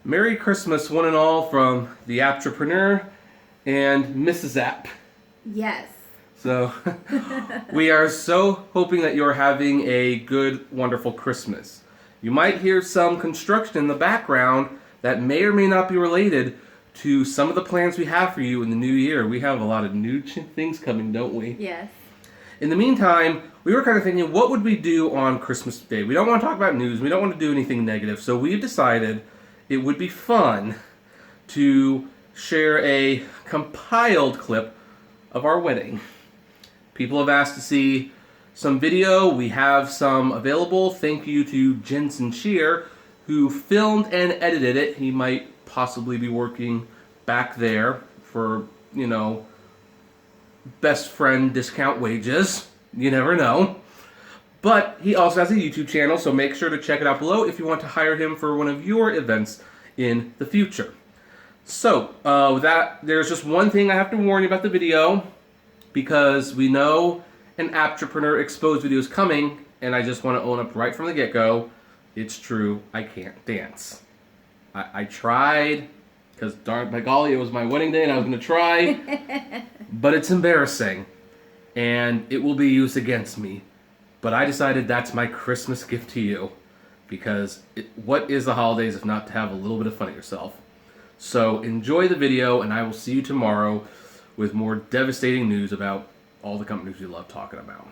Merry Christmas, one and all, from the Apptrepreneur and Mrs. App. Yes. So, we are so hoping that you're having a good, wonderful Christmas. You might hear some construction in the background that may or may not be related to some of the plans we have for you in the new year. We have a lot of new things coming, don't we? Yes. In the meantime, we were kind of thinking, what would we do on Christmas Day? We don't want to talk about news. We don't want to do anything negative. So we've decided it would be fun to share a compiled clip of our wedding. People have asked to see some video. We have some available. Thank you to Jensen Shear, who filmed and edited it. He might possibly be working back there for, best friend discount wages. You never know. But he also has a YouTube channel, so make sure to check it out below if you want to hire him for one of your events in the future. So, with that, there's just one thing I have to warn you about the video, because we know an Apptrepreneur exposed video is coming, and I just want to own up right from the get-go. It's true, I can't dance. I tried, because darn by golly, it was my wedding day and I was going to try, but it's embarrassing, and it will be used against me. But I decided that's my Christmas gift to you, because what is the holidays if not to have a little bit of fun at yourself? So enjoy the video, and I will see you tomorrow with more devastating news about all the companies we love talking about.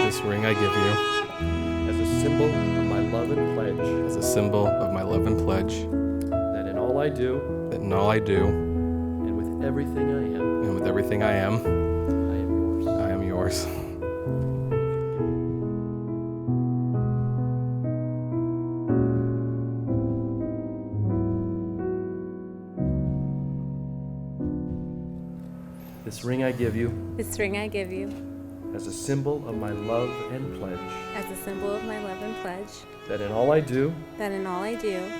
This ring I give you as a symbol of my love and pledge, as a symbol of my love and pledge, that in all I do, and with everything I am, I am yours. I am yours. This ring I give you This ring I give you as a symbol of my love and pledge, as a symbol of my love and pledge, that in all I do, and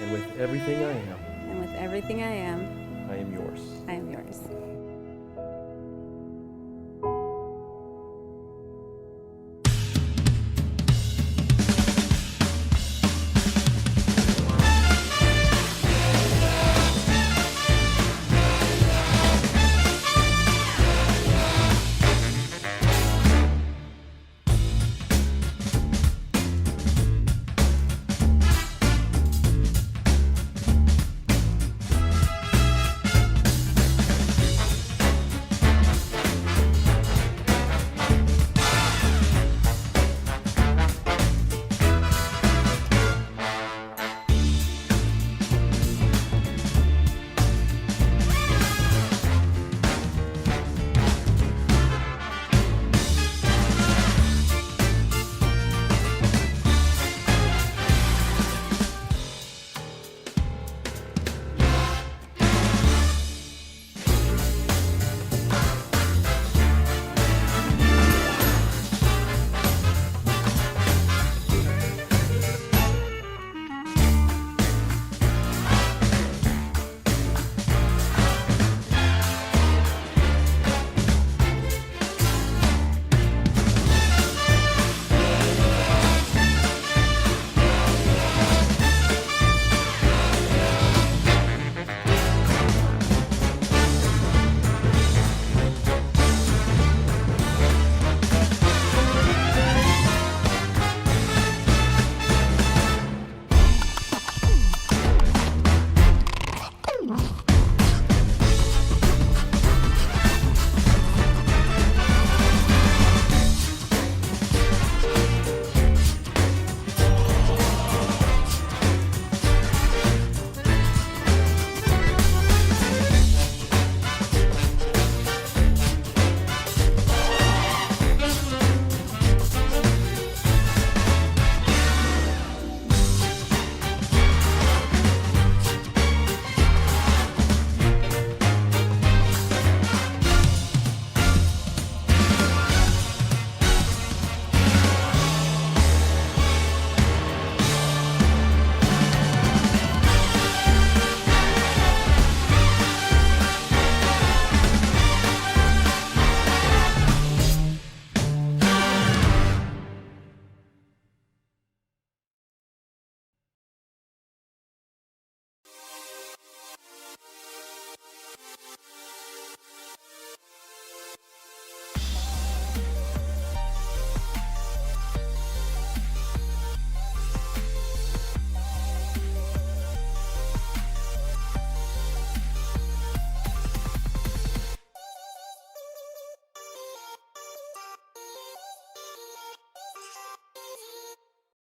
with everything I am, I am I am yours. yours.